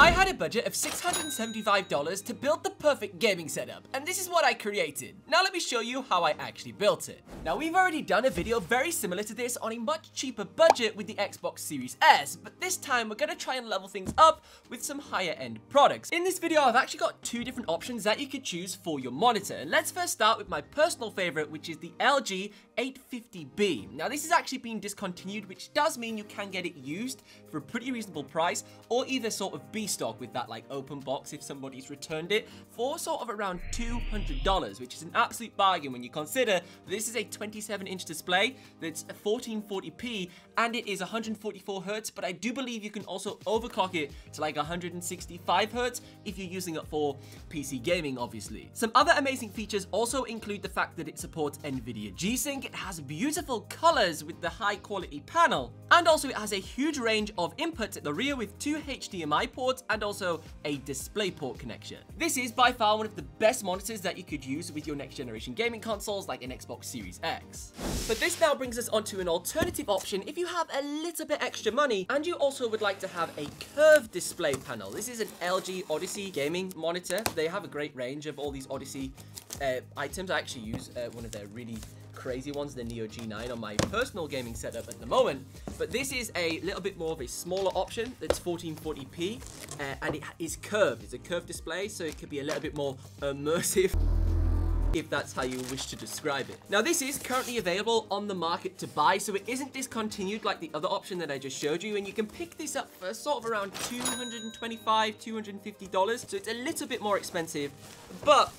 I had a budget of $675 to build the perfect gaming setup, and this is what I created. Now let me show you how I actually built it. Now we've already done a video very similar to this on a much cheaper budget with the Xbox Series S, but this time we're gonna try and level things up with some higher end products. In this video, I've actually got two different options that you could choose for your monitor. And let's first start with my personal favorite, which is the LG 850B. Now this is actually being discontinued, which does mean you can get it used for a pretty reasonable price, or either sort of B stock with that like open box if somebody's returned it for sort of around $200, which is an absolute bargain when you consider this is a 27-inch display that's 1440p and it is 144 Hz, but I do believe you can also overclock it to like 165 Hz if you're using it for PC gaming, obviously. Some other amazing features also include the fact that it supports NVIDIA G-Sync, it has beautiful colors with the high quality panel, and also it has a huge range of inputs at the rear with 2 HDMI ports and also a DisplayPort connection. This is by far one of the best monitors that you could use with your next generation gaming consoles like an Xbox Series X. But this now brings us onto an alternative option if you have a little bit extra money and you also would like to have a curved display panel. This is an LG Odyssey gaming monitor. They have a great range of all these Odyssey items. I actually use one of their really crazy ones, the Neo G9, on my personal gaming setup at the moment, but this is a little bit more of a smaller option that's 1440p and it is curved. It's a curved display, so it could be a little bit more immersive, if that's how you wish to describe it. Now this is currently available on the market to buy, so it isn't discontinued like the other option that I just showed you, and you can pick this up for sort of around $225, $250, so it's a little bit more expensive, but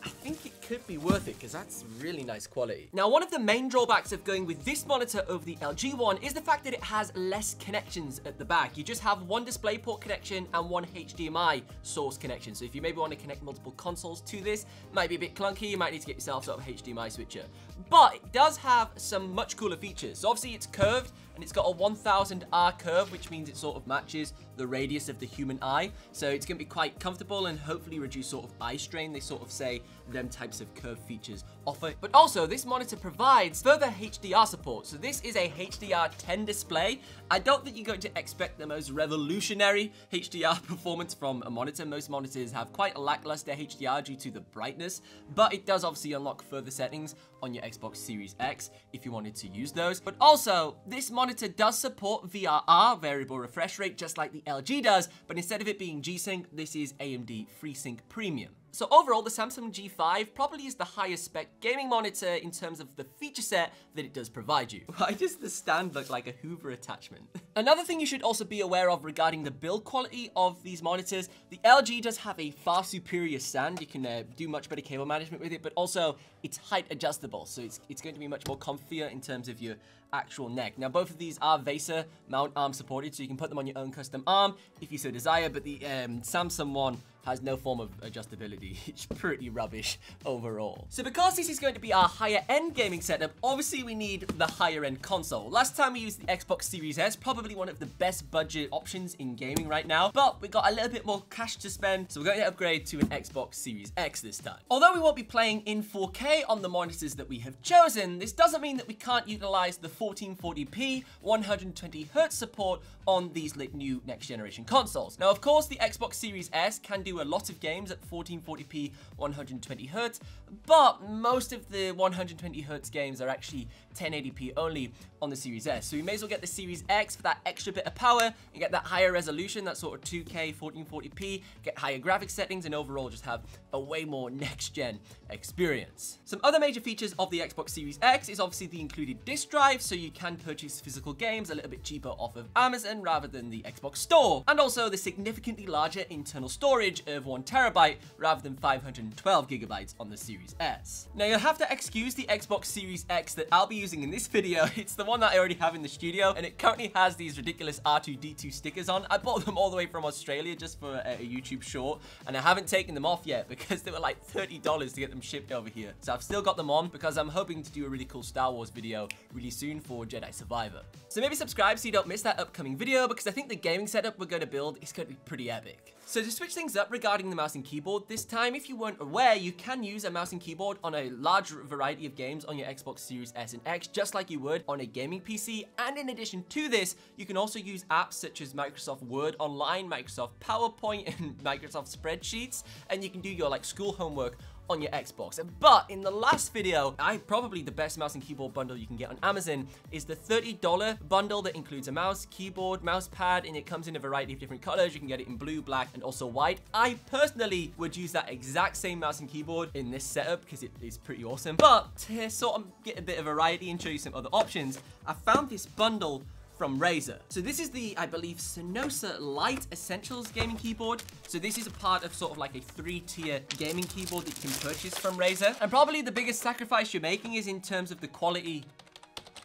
I think it could be worth it because that's really nice quality. Now, one of the main drawbacks of going with this monitor over the LG one is the fact that it has less connections at the back. You just have one DisplayPort connection and one HDMI source connection. So if you maybe want to connect multiple consoles to this, it might be a bit clunky. You might need to get yourself sort of HDMI switcher. But it does have some much cooler features. So obviously it's curved and it's got a 1000 R curve, which means it sort of matches the radius of the human eye. So it's going to be quite comfortable and hopefully reduce sort of eye strain. They sort of say them types of curved features offer. But also this monitor provides further HDR support. So this is a HDR10 display. I don't think you're going to expect the most revolutionary HDR performance from a monitor. Most monitors have quite a lackluster HDR due to the brightness, but it does obviously unlock further settings on your Xbox Series X if you wanted to use those. But also this monitor does support VRR, variable refresh rate, just like the LG does, but instead of it being G-Sync, this is AMD FreeSync Premium. So overall, the Samsung G5 probably is the highest spec gaming monitor in terms of the feature set that it does provide you. Why does the stand look like a Hoover attachment? Another thing you should also be aware of regarding the build quality of these monitors, the LG does have a far superior stand. You can do much better cable management with it, but also it's height adjustable, so it's going to be much more comfier in terms of your actual neck. Now both of these are VESA mount arm supported, so you can put them on your own custom arm if you so desire, but the Samsung one has no form of adjustability. It's pretty rubbish overall. So because this is going to be our higher end gaming setup, obviously we need the higher end console. Last time we used the Xbox Series S, probably one of the best budget options in gaming right now, but we got a little bit more cash to spend, so we're going to upgrade to an Xbox Series X this time. Although we won't be playing in 4K on the monitors that we have chosen, this doesn't mean that we can't utilize the 1440p 120Hz support on these new next generation consoles. Now of course the Xbox Series S can do a lot of games at 1440p 120Hz, but most of the 120Hz games are actually 1080p only on the Series S. So you may as well get the Series X for that extra bit of power and get that higher resolution, that sort of 2K 1440p, get higher graphics settings, and overall just have a way more next-gen experience. Some other major features of the Xbox Series X is obviously the included disc drive, so you can purchase physical games a little bit cheaper off of Amazon rather than the Xbox Store, and also the significantly larger internal storage of 1TB rather than 512GB on the Series S. Now you'll have to excuse the Xbox Series X that I'll be using in this video. It's the one that I already have in the studio, and it currently has these ridiculous R2-D2 stickers on. I bought them all the way from Australia just for a YouTube short, and I haven't taken them off yet because they were like $30 to get them shipped over here. So I've still got them on because I'm hoping to do a really cool Star Wars video really soon for Jedi Survivor. So maybe subscribe so you don't miss that upcoming video, because I think the gaming setup we're going to build is going to be pretty epic. So to switch things up regarding the mouse and keyboard, this time, if you weren't aware, you can use a mouse and keyboard on a large variety of games on your Xbox Series S and X, just like you would on a gaming PC. And in addition to this, you can also use apps such as Microsoft Word Online, Microsoft PowerPoint, and Microsoft Spreadsheets, and you can do your school homework on your Xbox. But in the last video, probably the best mouse and keyboard bundle you can get on Amazon is the $30 bundle that includes a mouse, keyboard, mouse pad, and it comes in a variety of different colors. You can get it in blue, black, and also white. I personally would use that exact same mouse and keyboard in this setup because it is pretty awesome. But to sort of get a bit of variety and show you some other options, I found this bundle from Razer. So this is the, I believe, Synosa Lite Essentials gaming keyboard. So this is a part of sort of like a 3-tier gaming keyboard that you can purchase from Razer. And probably the biggest sacrifice you're making is in terms of the quality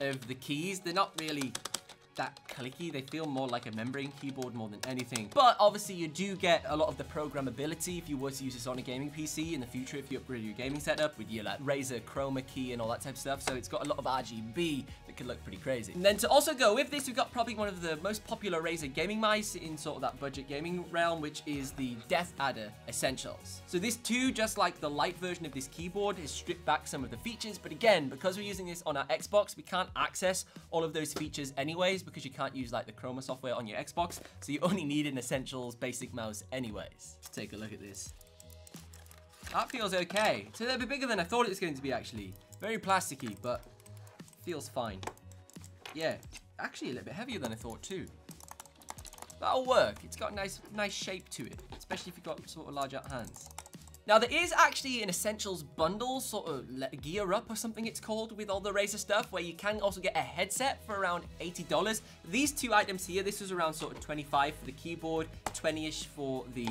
of the keys. They're not really that clicky. They feel more like a membrane keyboard more than anything. But obviously you do get a lot of the programmability if you were to use this on a gaming PC in the future if you upgrade your gaming setup with your Razer Chroma key and all that type of stuff. So it's got a lot of RGB that could look pretty crazy. And then to also go with this, we've got probably one of the most popular Razer gaming mice in sort of that budget gaming realm, which is the Death Adder Essentials. So this too, just like the light version of this keyboard, is stripped back some of the features. But again, because we're using this on our Xbox, we can't access all of those features anyways, because you can't use the Chroma software on your Xbox, so you only need an Essentials basic mouse anyways. Let's take a look at this. That feels okay. It's a little bit bigger than I thought it was going to be, actually. Very plasticky, but feels fine. Yeah, actually a little bit heavier than I thought too. That'll work. It's got a nice shape to it, especially if you've got sort of large hands. Now, there is actually an Essentials bundle, sort of Gear Up or something it's called, with all the Razer stuff, where you can also get a headset for around $80. These two items here, this was around sort of $25 for the keyboard, $20-ish for the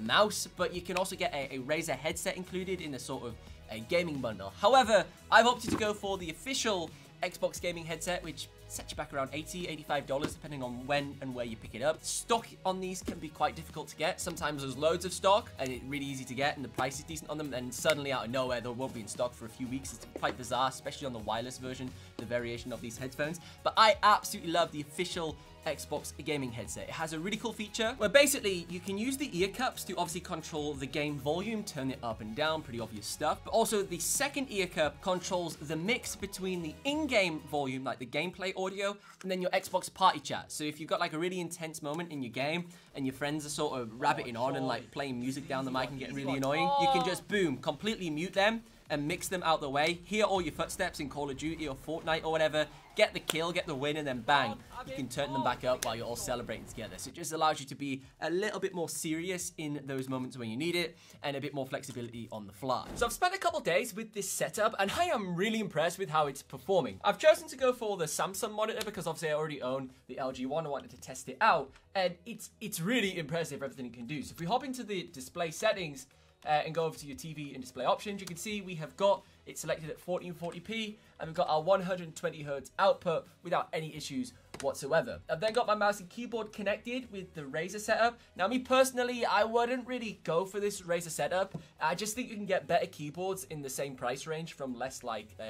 mouse, but you can also get a Razer headset included in a sort of a gaming bundle. However, I've opted to go for the official Xbox gaming headset, which sets you back around $80, $85, depending on when and where you pick it up. Stock on these can be quite difficult to get. Sometimes there's loads of stock, and it's really easy to get, and the price is decent on them, and suddenly out of nowhere, they won't be in stock for a few weeks. It's quite bizarre, especially on the wireless version, the variation of these headphones. But I absolutely love the official Xbox gaming headset. It has a really cool feature where basically you can use the ear cups to obviously control the game volume, turn it up and down, pretty obvious stuff. But also the second ear cup controls the mix between the in-game volume, like the gameplay audio, and then your Xbox party chat. So if you've got a really intense moment in your game and your friends are sort of rabbiting on and playing music down the mic and getting really annoying, you can just boom, completely mute them and mix them out the way, hear all your footsteps in Call of Duty or Fortnite or whatever, get the kill, get the win, and then bang, you can turn them back up while you're all celebrating together. So it just allows you to be a little bit more serious in those moments when you need it, and a bit more flexibility on the fly. So I've spent a couple days with this setup, and I am really impressed with how it's performing. I've chosen to go for the Samsung monitor because obviously I already own the LG one. I wanted to test it out, and it's really impressive everything it can do. So if we hop into the display settings, and go over to your TV and display options, you can see we have got it selected at 1440p, and we've got our 120Hz output without any issues whatsoever. I've then got my mouse and keyboard connected with the Razer setup. Now, me personally, I wouldn't really go for this Razer setup. I just think you can get better keyboards in the same price range from less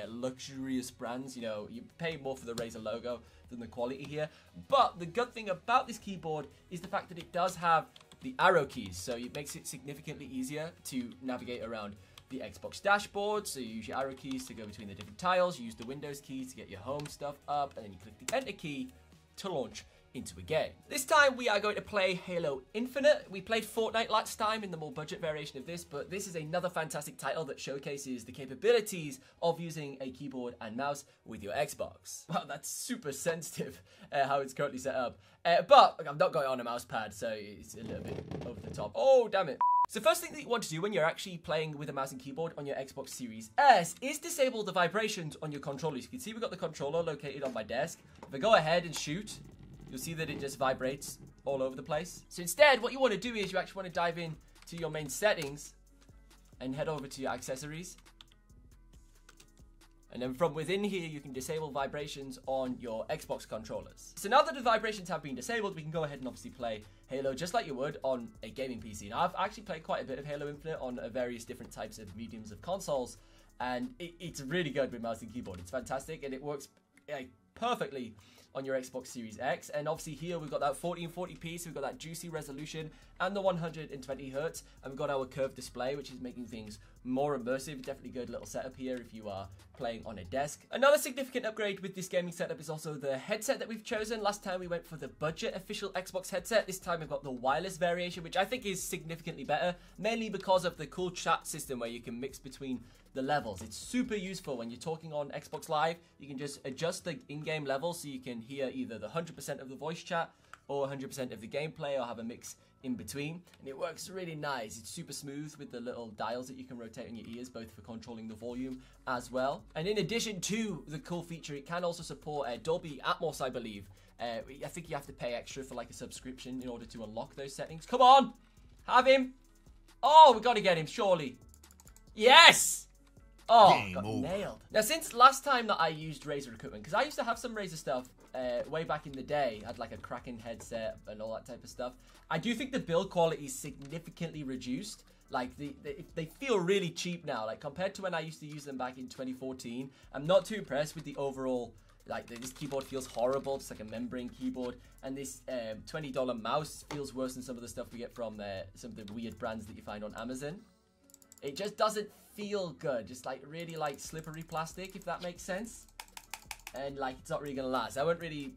luxurious brands. You know, you pay more for the Razer logo than the quality here. But the good thing about this keyboard is the fact that it does have the arrow keys, so it makes it significantly easier to navigate around the Xbox dashboard. So you use your arrow keys to go between the different tiles, you use the Windows keys to get your home stuff up, and then you click the enter key to launch into a game. This time we are going to play Halo Infinite. We played Fortnite last time in the more budget variation of this, but this is another fantastic title that showcases the capabilities of using a keyboard and mouse with your Xbox. Wow, that's super sensitive how it's currently set up. But I'm not going on a mouse pad, so it's a little bit over the top. Oh, damn it. So first thing that you want to do when you're actually playing with a mouse and keyboard on your Xbox Series S is disable the vibrations on your controllers. You can see we've got the controller located on my desk. If I go ahead and shoot, you'll see that it just vibrates all over the place. So instead, what you want to do is you actually want to dive in to your main settings and head over to your accessories. And then from within here, you can disable vibrations on your Xbox controllers. So now that the vibrations have been disabled, we can go ahead and obviously play Halo just like you would on a gaming PC. Now, I've actually played quite a bit of Halo Infinite on various different types of mediums of consoles, and it's really good with mouse and keyboard. It's fantastic, and it works perfectly on your Xbox Series X. And obviously here we've got that 1440p, so we've got that juicy resolution and the 120 Hz, and we've got our curved display, which is making things more immersive. Definitely good little setup here if you are playing on a desk. Another significant upgrade with this gaming setup is also the headset that we've chosen. Last time we went for the budget official Xbox headset. This time we've got the wireless variation, which I think is significantly better, mainly because of the cool chat system where you can mix between the levels. It's super useful when you're talking on Xbox Live. You can just adjust the in-game level so you can hear either the 100% of the voice chat or 100% of the gameplay, or have a mix in between, and it works really nice. It's super smooth with the little dials that you can rotate on your ears, both for controlling the volume as well. And in addition to the cool feature, it can also support Dolby Atmos, I believe. I think you have to pay extra for like a subscription in order to unlock those settings. Come on, have him. Oh, we got to get him, surely. Yes. Oh, got nailed. Now, since last time that I used Razer equipment, because I used to have some Razer stuff way back in the day, I had like a Kraken headset and all that type of stuff. I do think the build quality is significantly reduced. Like, they feel really cheap now. Like, compared to when I used to use them back in 2014, I'm not too impressed with the overall. Like, this keyboard feels horrible, just like a membrane keyboard. And this $20 mouse feels worse than some of the stuff we get from some of the weird brands that you find on Amazon. It just doesn't feel good. Just like really like slippery plastic, if that makes sense. And like, it's not really gonna last. I won't really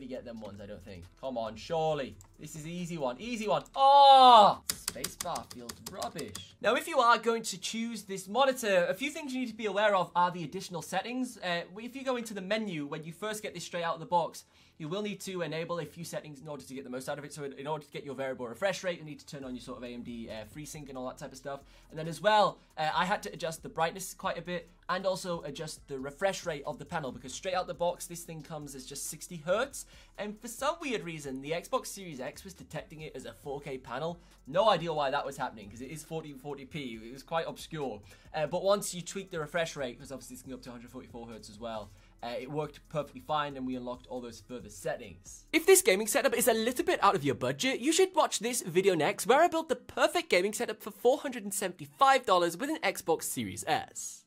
get them ones, I don't think. Come on, surely. This is an easy one, easy one. Oh! Spacebar feels rubbish. Now, if you are going to choose this monitor, a few things you need to be aware of are the additional settings. If you go into the menu, when you first get this straight out of the box, you will need to enable a few settings in order to get the most out of it. So in order to get your variable refresh rate, you need to turn on your sort of AMD FreeSync and all that type of stuff. And then as well, I had to adjust the brightness quite a bit and also adjust the refresh rate of the panel, because straight out the box, this thing comes as just 60 Hz. And for some weird reason, the Xbox Series X was detecting it as a 4K panel. No idea why that was happening, because it is 1440p. It was quite obscure. But once you tweak the refresh rate, because obviously it's going up to 144 Hz as well, it worked perfectly fine, and we unlocked all those further settings. If this gaming setup is a little bit out of your budget, you should watch this video next, where I built the perfect gaming setup for $475 with an Xbox Series S.